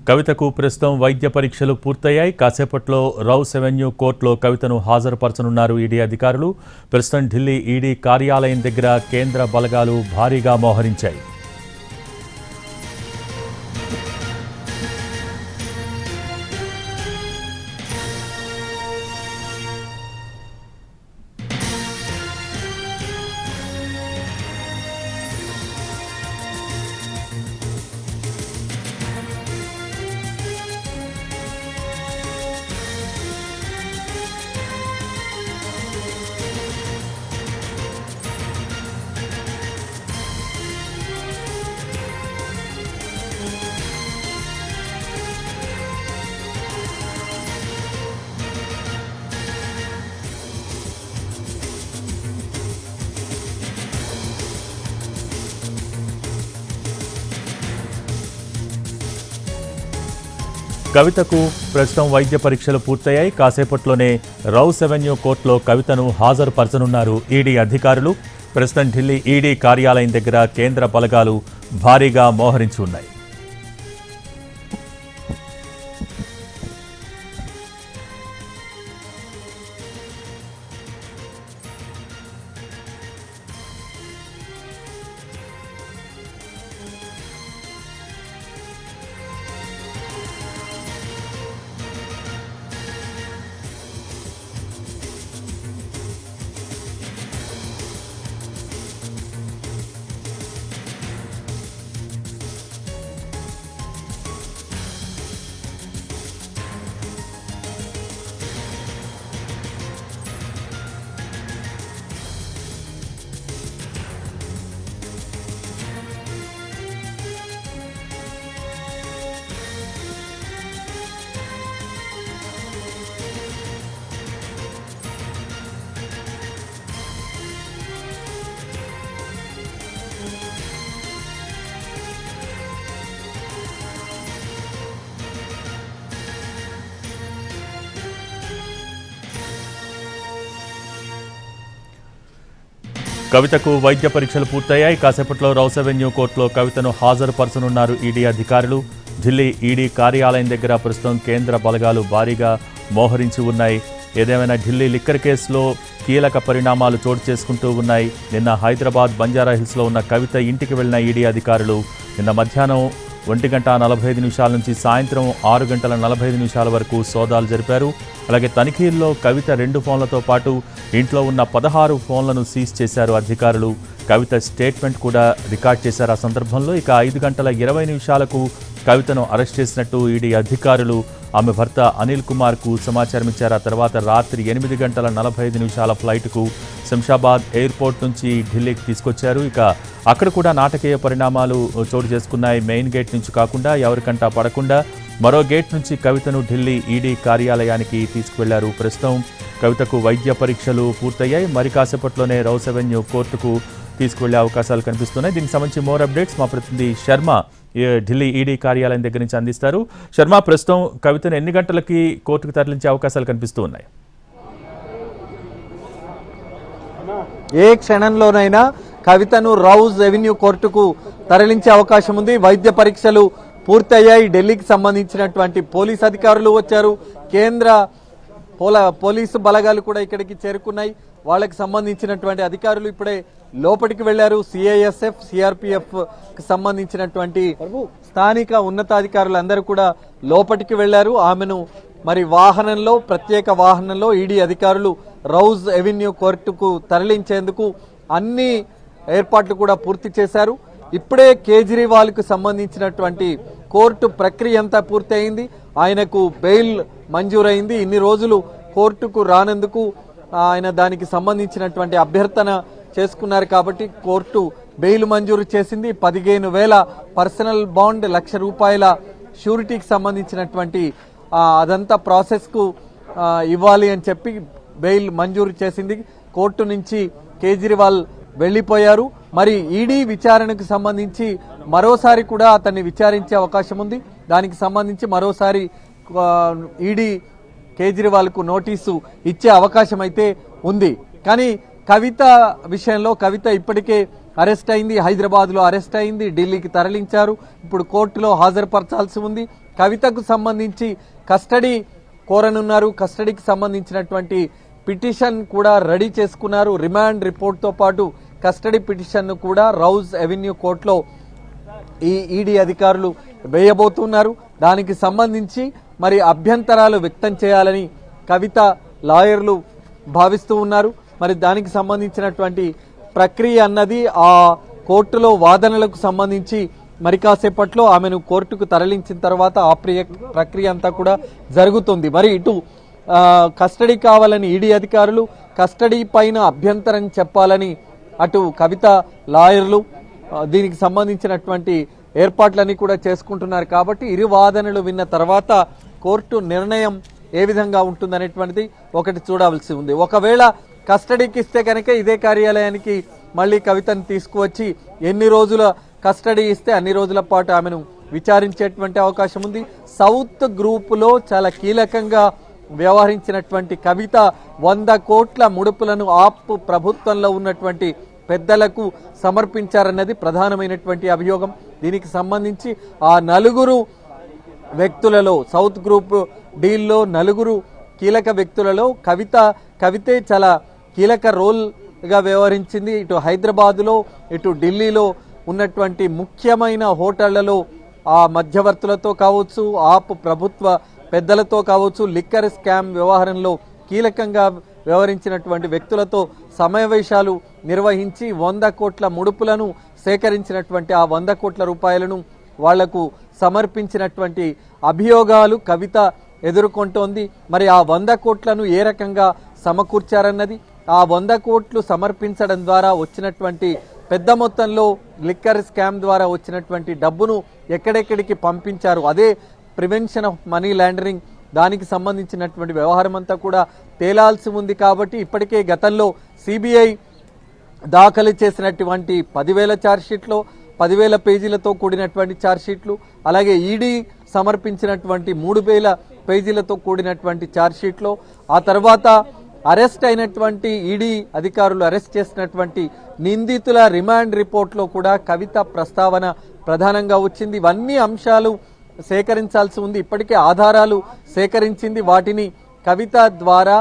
కవితకు ప్రస్తుతం వైద్య పరీక్షలు పూర్తయ్యాయి. కాసేపట్లో రౌస్ అవెన్యూ కోర్టులో కవితను హాజరుపరచనున్నారు ఈడీ అధికారులు. ప్రస్తుతం ఢిల్లీ ఈడీ కార్యాలయం దగ్గర కేంద్ర బలగాలు భారీగా మోహరించాయి. కవితకు ప్రస్తుతం వైద్య పరీక్షలు పూర్తయ్యాయి. కాసేపట్లోనే రౌస్ అవెన్యూ కోర్టులో కవితను హాజరుపరచనున్నారు ఈడీ అధికారులు. ప్రస్తుతం ఢిల్లీ ఈడీ కార్యాలయం దగ్గర కేంద్ర బలగాలు భారీగా మోహరించి ఉన్నాయి. కవితకు వైద్య పరీక్షలు పూర్తయ్యాయి. కాసేపట్లో రౌస్ అవెన్యూ కోర్టులో కవితను హాజరుపరచనున్నారు ఈడీ అధికారులు. ఢిల్లీ ఈడీ కార్యాలయం దగ్గర ప్రస్తుతం కేంద్ర బలగాలు భారీగా మోహరించి ఉన్నాయి. ఏదేమైనా ఢిల్లీ లిక్కర్ కేసులో కీలక పరిణామాలు చోటు చేసుకుంటూ ఉన్నాయి. నిన్న హైదరాబాద్ బంజారాహిల్స్లో ఉన్న కవిత ఇంటికి వెళ్లిన ఈడీ అధికారులు నిన్న మధ్యాహ్నం 1:45 నుంచి సాయంత్రం 6:45 వరకు సోదాలు జరిపారు. అలాగే తనిఖీల్లో కవిత 2 ఫోన్లతో పాటు ఇంట్లో ఉన్న 16 ఫోన్లను సీజ్ చేశారు అధికారులు. కవిత స్టేట్మెంట్ కూడా రికార్డ్ చేశారు. ఆ సందర్భంలో ఇక 5:20 కవితను అరెస్ట్ చేసినట్టు ఈడీ అధికారులు ఆమె భర్త అనిల్ కుమార్కు సమాచారం ఇచ్చారు. ఆ తర్వాత రాత్రి 8:45 ఫ్లైట్కు శంషాబాద్ ఎయిర్పోర్ట్ నుంచి ఢిల్లీకి తీసుకొచ్చారు. ఇక అక్కడ కూడా నాటకీయ పరిణామాలు చోటు చేసుకున్నాయి. మెయిన్ గేట్ నుంచి కాకుండా ఎవరికంటా పడకుండా మరో గేట్ నుంచి కవితను ఢిల్లీ ఈడీ కార్యాలయానికి తీసుకువెళ్లారు. ప్రస్తుతం కవితకు వైద్య పరీక్షలు పూర్తయ్యాయి. మరి కాసేపట్లోనే రౌస్ అవెన్యూ కోర్టుకు తీసుకువెళ్లే అవకాశాలు కనిపిస్తున్నాయి. దీనికి సంబంధించి మోర్ అప్డేట్స్ మా ప్రతినిధి శర్మ ఢిల్లీ ఈడీ కార్యాలయం దగ్గర నుంచి అందిస్తారు. శర్మ, ప్రస్తుతం కవితను ఎన్ని గంటలకి కోర్టుకు తరలించే అవకాశాలు కనిపిస్తూ ఉన్నాయి? ఏ క్షణంలోనైనా కవితను రౌస్ అవెన్యూ కోర్టుకు తరలించే అవకాశం ఉంది. వైద్య పరీక్షలు పూర్తయ్యాయి. ఢిల్లీకి సంబంధించినటువంటి పోలీస్ అధికారులు వచ్చారు. కేంద్ర పోలీసు బలగాలు కూడా ఇక్కడికి చేరుకున్నాయి. వాళ్ళకి సంబంధించినటువంటి అధికారులు ఇప్పుడే లోపలికి వెళ్లారు. సిఐఎస్ఎఫ్, సిఆర్పిఎఫ్ కి సంబంధించినటువంటి స్థానిక ఉన్నతాధికారులు అందరూ కూడా లోపలికి వెళ్లారు. ఆమెను మరి ప్రత్యేక వాహనంలో ఈడీ అధికారులు రౌస్ అవెన్యూ కోర్టుకు తరలించేందుకు అన్ని ఏర్పాట్లు కూడా పూర్తి చేశారు. ఇప్పుడే కేజ్రీవాల్కు సంబంధించినటువంటి కోర్టు ప్రక్రియ అంతా పూర్తయింది. ఆయనకు బెయిల్ మంజూరైంది. ఇన్ని రోజులు కోర్టుకు రానందుకు ఆయన దానికి సంబంధించినటువంటి అభ్యర్థన చేసుకున్నారు కాబట్టి కోర్టు బెయిల్ మంజూరు చేసింది. 15,000 పర్సనల్ బాండ్, ₹1,00,000 షూరిటీకి సంబంధించినటువంటి అదంతా ప్రాసెస్కు ఇవ్వాలి అని చెప్పి బెయిల్ మంజూరు చేసింది. కోర్టు నుంచి కేజ్రీవాల్ వెళ్లిపోయారు. మరి ఈడీ విచారణకు సంబంధించి మరోసారి కూడా అతన్ని విచారించే అవకాశం ఉంది. దానికి సంబంధించి మరోసారి ఈడీ కేజ్రీవాల్కు నోటీసు ఇచ్చే అవకాశం అయితే ఉంది. కానీ కవిత విషయంలో కవిత ఇప్పటికే అరెస్ట్ అయింది, హైదరాబాద్లో అరెస్ట్ అయింది, ఢిల్లీకి తరలించారు. ఇప్పుడు కోర్టులో హాజరుపరచాల్సి ఉంది. కవితకు సంబంధించి కస్టడీ కోరనున్నారు. కస్టడీకి సంబంధించినటువంటి పిటిషన్ కూడా రెడీ చేసుకున్నారు. రిమాండ్ రిపోర్ట్తో పాటు కస్టడీ పిటిషన్ను కూడా రౌజ్ అవెన్యూ కోర్టులో ఈ ఈడీ అధికారులు వేయబోతున్నారు. దానికి సంబంధించి మరి అభ్యంతరాలు వ్యక్తం చేయాలని కవిత లాయర్లు భావిస్తూ ఉన్నారు. మరి దానికి సంబంధించినటువంటి ప్రక్రియ అన్నది ఆ కోర్టులో వాదనలకు సంబంధించి మరి కాసేపట్లో ఆమెను కోర్టుకు తరలించిన తర్వాత ఆ ప్రక్రియ అంతా కూడా జరుగుతుంది. మరి ఇటు కస్టడీ కావాలని ఈడీ అధికారులు, కస్టడీ పైన అభ్యంతరం చెప్పాలని అటు కవిత లాయర్లు దీనికి సంబంధించినటువంటి ఏర్పాట్లన్నీ కూడా చేసుకుంటున్నారు. కాబట్టి ఇరు వాదనలు విన్న తర్వాత కోర్టు నిర్ణయం ఏ విధంగా ఉంటుందనేటువంటిది ఒకటి చూడవలసి ఉంది. ఒకవేళ కస్టడీకి ఇస్తే కనుక ఇదే కార్యాలయానికి మళ్ళీ కవితను తీసుకువచ్చి ఎన్ని రోజుల కస్టడీ ఇస్తే అన్ని రోజుల పాటు ఆమెను విచారించేటువంటి అవకాశం ఉంది. సౌత్ గ్రూపులో చాలా కీలకంగా వ్యవహరించినటువంటి కవిత 100 కోట్ల ముడుపులను ఆప్ ప్రభుత్వంలో ఉన్నటువంటి పెద్దలకు సమర్పించారన్నది ప్రధానమైనటువంటి అభియోగం. దీనికి సంబంధించి ఆ 4 వ్యక్తులలో సౌత్ గ్రూప్ డీల్లో 4 కీలక వ్యక్తులలో కవితే చాలా కీలక రోల్గా వ్యవహరించింది. ఇటు హైదరాబాదులో ఇటు ఢిల్లీలో ఉన్నటువంటి ముఖ్యమైన హోటళ్లలో ఆ మధ్యవర్తులతో కావచ్చు, ఆప్ ప్రభుత్వ పెద్దలతో కావచ్చు, లిక్కర్ స్కామ్ వ్యవహారంలో కీలకంగా వ్యవహరించినటువంటి వ్యక్తులతో సమావేశాలు నిర్వహించి 100 కోట్ల ముడుపులను సేకరించినటువంటి ఆ 100 కోట్ల రూపాయలను వాళ్లకు సమర్పించినటువంటి అభియోగాలు కవిత ఎదుర్కొంటోంది. మరి ఆ 100 కోట్లను ఏ రకంగా సమకూర్చారన్నది, ఆ 100 కోట్లు సమర్పించడం ద్వారా వచ్చినటువంటి పెద్ద మొత్తంలో లిక్కర్ స్కామ్ ద్వారా వచ్చినటువంటి డబ్బును ఎక్కడెక్కడికి పంపించారు, అదే ప్రివెన్షన్ ఆఫ్ మనీ లాండరింగ్, దానికి సంబంధించినటువంటి వ్యవహారం అంతా కూడా తేలాల్సి ఉంది. కాబట్టి ఇప్పటికే గతంలో సిబిఐ దాఖలు చేసినటువంటి 10,000 ఛార్జ్షీట్లో 10,000 పేజీలతో కూడినటువంటి ఛార్జ్షీట్లు, అలాగే ఈడీ సమర్పించినటువంటి 3,000 పేజీలతో కూడినటువంటి ఛార్జ్షీట్లో, ఆ తర్వాత అరెస్ట్ అయినటువంటి ఈడీ అధికారులు అరెస్ట్ చేసినటువంటి నిందితుల రిమాండ్ రిపోర్ట్లో కూడా కవిత ప్రస్తావన ప్రధానంగా వచ్చింది. ఇవన్నీ అంశాలు సేకరించాల్సి ఉంది. ఇప్పటికే ఆధారాలు సేకరించింది, వాటిని కవిత ద్వారా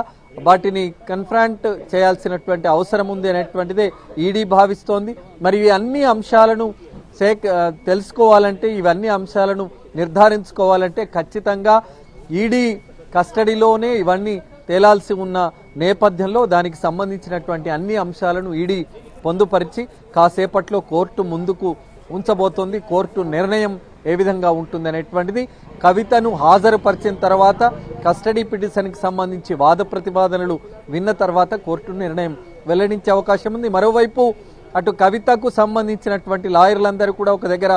వాటిని కన్ఫ్రంట్ చేయాల్సినటువంటి అవసరం ఉంది అనేటువంటిదే ఈడీ భావిస్తోంది. మరి ఈ అన్ని అంశాలను తెలుసుకోవాలంటే, ఇవన్నీ అంశాలను నిర్ధారించుకోవాలంటే ఖచ్చితంగా ఈడీ కస్టడీలోనే ఇవన్నీ తేలాల్సి ఉన్న నేపథ్యంలో దానికి సంబంధించినటువంటి అన్ని అంశాలను ఈడీ పొందుపరిచి కాసేపట్లో కోర్టు ముందుకు ఉంచబోతోంది. కోర్టు నిర్ణయం ఏ విధంగా ఉంటుంది అనేటువంటిది కవితను హాజరుపరిచిన తర్వాత కస్టడీ పిటిషన్కి సంబంధించి వాద ప్రతివాదనలు విన్న తర్వాత కోర్టు నిర్ణయం వెల్లడించే అవకాశం ఉంది. మరోవైపు అటు కవితకు సంబంధించినటువంటి లాయర్లందరూ కూడా ఒక దగ్గర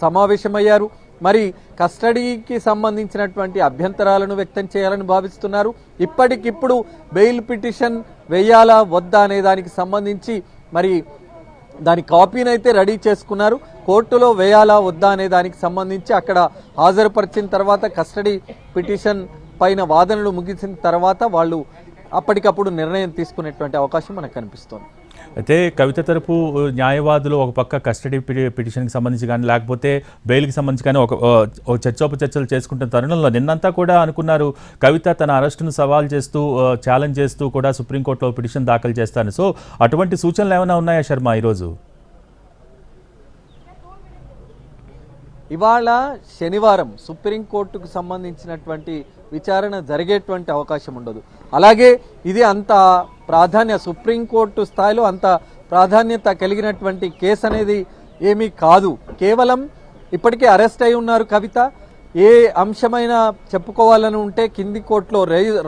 సమావేశమయ్యారు. మరి కస్టడీకి సంబంధించినటువంటి అభ్యంతరాలను వ్యక్తం చేయాలని భావిస్తున్నారు. ఇప్పటికిప్పుడు బెయిల్ పిటిషన్ వేయాలా వద్దా అనే దానికి సంబంధించి మరి దాని కాపీనైతే రెడీ చేసుకున్నారు. కోర్టులో వేయాలా వద్దా అనే దానికి సంబంధించి అక్కడ హాజరుపరిచిన తర్వాత కస్టడీ పిటిషన్ పైన వాదనలు ముగిసిన తర్వాత వాళ్ళు అప్పటికప్పుడు నిర్ణయం తీసుకునేటువంటి అవకాశం మనకు కనిపిస్తోంది. అయితే కవిత తరపు న్యాయవాదులు ఒక పక్క కస్టడీ పిటిషన్కి సంబంధించి కానీ లేకపోతే బెయిల్కి సంబంధించి కానీ ఒక చర్చోపచర్చలు చేసుకుంటున్న తరుణంలో నిన్నంతా కూడా అనుకున్నారు కవిత తన అరెస్టును సవాల్ చేస్తూ ఛాలెంజ్ చేస్తూ కూడా సుప్రీంకోర్టులో పిటిషన్ దాఖలు చేస్తాను. సో అటువంటి సూచనలు ఏమైనా ఉన్నాయా శర్మ ఈరోజు? ఇవాళ శనివారం సుప్రీంకోర్టుకు సంబంధించినటువంటి విచారణ జరిగేటువంటి అవకాశం ఉండదు. అలాగే ఇది అంత సుప్రీంకోర్టు స్థాయిలో అంత ప్రాధాన్యత కలిగినటువంటి కేసు అనేది ఏమీ కాదు. కేవలం ఇప్పటికే అరెస్ట్ అయి ఉన్నారు కవిత. ఏ అంశమైనా చెప్పుకోవాలని ఉంటే కింది కోర్టులో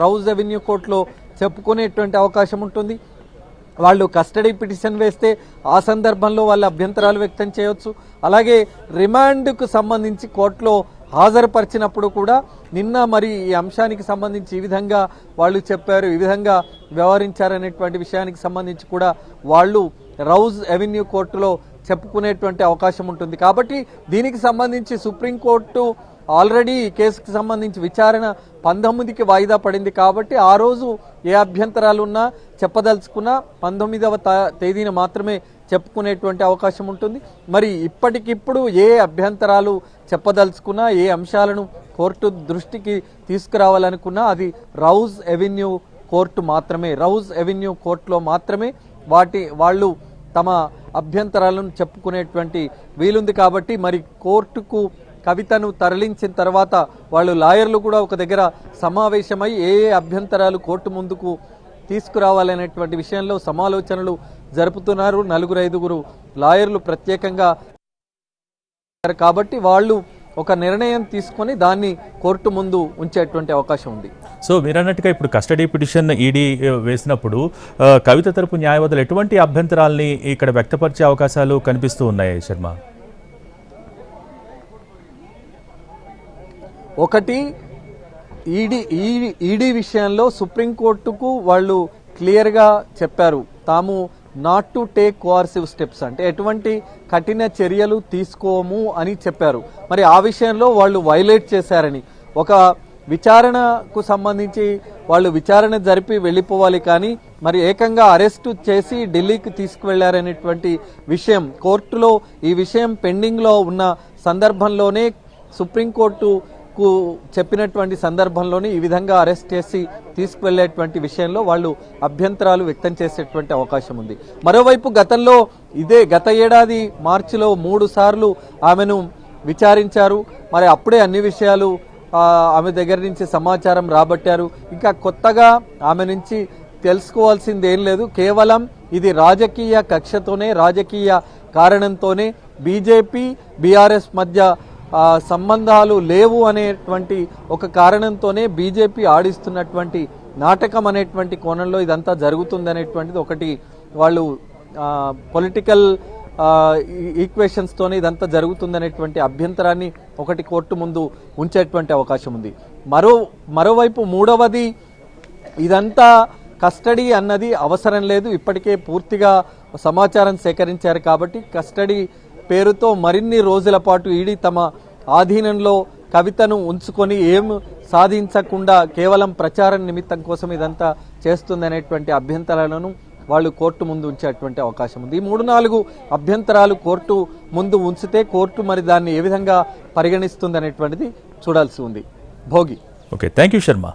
రౌజ్ అవెన్యూ కోర్టులో చెప్పుకునేటువంటి అవకాశం ఉంటుంది. వాళ్ళు కస్టడీ పిటిషన్ వేస్తే ఆ సందర్భంలో వాళ్ళ అభ్యంతరాలు వ్యక్తం చేయవచ్చు. అలాగే రిమాండ్కు సంబంధించి కోర్టులో హాజరుపరిచినప్పుడు కూడా నిన్న మరి ఈ అంశానికి సంబంధించి ఈ విధంగా వాళ్ళు చెప్పారు, ఈ విధంగా వ్యవహరించారనేటువంటి విషయానికి సంబంధించి కూడా వాళ్ళు రౌజ్ అవెన్యూ కోర్టులో చెప్పుకునేటువంటి అవకాశం ఉంటుంది. కాబట్టి దీనికి సంబంధించి సుప్రీంకోర్టు ఆల్రెడీ ఈ కేసుకు సంబంధించి విచారణ 19కి వాయిదా పడింది. కాబట్టి ఆ రోజు ఏ అభ్యంతరాలు ఉన్నా చెప్పదలుచుకున్నా 19వ తేదీన మాత్రమే చెప్పుకునేటువంటి అవకాశం ఉంటుంది. మరి ఇప్పటికిప్పుడు ఏ అభ్యంతరాలు చెప్పదలుచుకున్నా, ఏ అంశాలను కోర్టు దృష్టికి తీసుకురావాలనుకున్నా అది రౌజ్ ఎవెన్యూ కోర్టు మాత్రమే. రౌజ్ ఎవెన్యూ కోర్టులో మాత్రమే వాళ్ళు తమ అభ్యంతరాలను చెప్పుకునేటువంటి వీలుంది. కాబట్టి మరి కోర్టుకు కవితను తరలించిన తర్వాత వాళ్ళు లాయర్లు కూడా ఒక దగ్గర సమావేశమై ఏ అభ్యంతరాలు కోర్టు ముందుకు తీసుకురావాలనేటువంటి విషయంలో సమాలోచనలు జరుపుతున్నారు. 4-5 లాయర్లు ప్రత్యేకంగా. కాబట్టి వాళ్ళు ఒక నిర్ణయం తీసుకొని దాన్ని కోర్టు ముందు ఉంచేటువంటి అవకాశం ఉంది. సో మీరు అన్నట్టుగా ఇప్పుడు కస్టడీ పిటిషన్ ఈడీ వేసినప్పుడు కవిత తరపు న్యాయవాదులు ఎటువంటి అభ్యంతరాల్ని ఇక్కడ వ్యక్తపరిచే అవకాశాలు కనిపిస్తూ ఉన్నాయి శర్మ? ఒకటి, ఈడీ విషయంలో సుప్రీంకోర్టుకు వాళ్ళు క్లియర్గా చెప్పారు, తాము నాట్ టు టేక్ కోఆర్సివ్ స్టెప్స్, అంటే ఎటువంటి కఠిన చర్యలు తీసుకోము అని చెప్పారు. మరి ఆ విషయంలో వాళ్ళు వైలేట్ చేశారని, ఒక విచారణకు సంబంధించి వాళ్ళు విచారణ జరిపి వెళ్ళిపోవాలి, కానీ మరి ఏకంగా అరెస్టు చేసి ఢిల్లీకి తీసుకువెళ్లారనేటువంటి విషయం కోర్టులో ఈ విషయం పెండింగ్లో ఉన్న సందర్భంలోనే సుప్రీంకోర్టుకు చెప్పినటువంటి సందర్భంలోనే ఈ విధంగా అరెస్ట్ చేసి తీసుకువెళ్లేటువంటి విషయంలో వాళ్ళు అభ్యంతరాలు వ్యక్తం చేసేటువంటి అవకాశం ఉంది. మరోవైపు గతంలో గత ఏడాది మార్చిలో 3 సార్లు ఆమెను విచారించారు. మరి అప్పుడే అన్ని విషయాలు ఆమె దగ్గర నుంచి సమాచారం రాబట్టారు. ఇంకా కొత్తగా ఆమె నుంచి తెలుసుకోవాల్సింది ఏం లేదు. కేవలం ఇది రాజకీయ కక్షతోనే, రాజకీయ కారణంతోనే, బీజేపీ బీఆర్ఎస్ మధ్య సంబంధాలు లేవు అనేటువంటి ఒక కారణంతోనే బీజేపీ ఆడిస్తున్నటువంటి నాటకం అనేటువంటి కోణంలో ఇదంతా జరుగుతుందనేటువంటిది ఒకటి. వాళ్ళు పొలిటికల్ ఈక్వేషన్స్తోనే ఇదంతా జరుగుతుందనేటువంటి అభ్యంతరాన్ని ఒకటి కోర్టు ముందు ఉంచేటువంటి అవకాశం ఉంది. మరోవైపు మూడవది, ఇదంతా కస్టడీ అన్నది అవసరం లేదు, ఇప్పటికే పూర్తిగా సమాచారం సేకరించారు. కాబట్టి కస్టడీ పేరుతో మరిన్ని రోజుల పాటు ఈడీ తమ ఆధీనంలో కవితను ఉంచుకొని ఏం సాధించకుండా కేవలం ప్రచారం నిమిత్తం కోసం ఇదంతా చేస్తుందనేటువంటి అభ్యంతరాలను వాళ్ళు కోర్టు ముందు ఉంచేటువంటి అవకాశం ఉంది. ఈ 3-4 అభ్యంతరాలు కోర్టు ముందు ఉంచితే కోర్టు మరి దాన్ని ఏ విధంగా పరిగణిస్తుంది అనేటువంటిది చూడాల్సి ఉంది. Bhogi. Okay, thank you Sharma.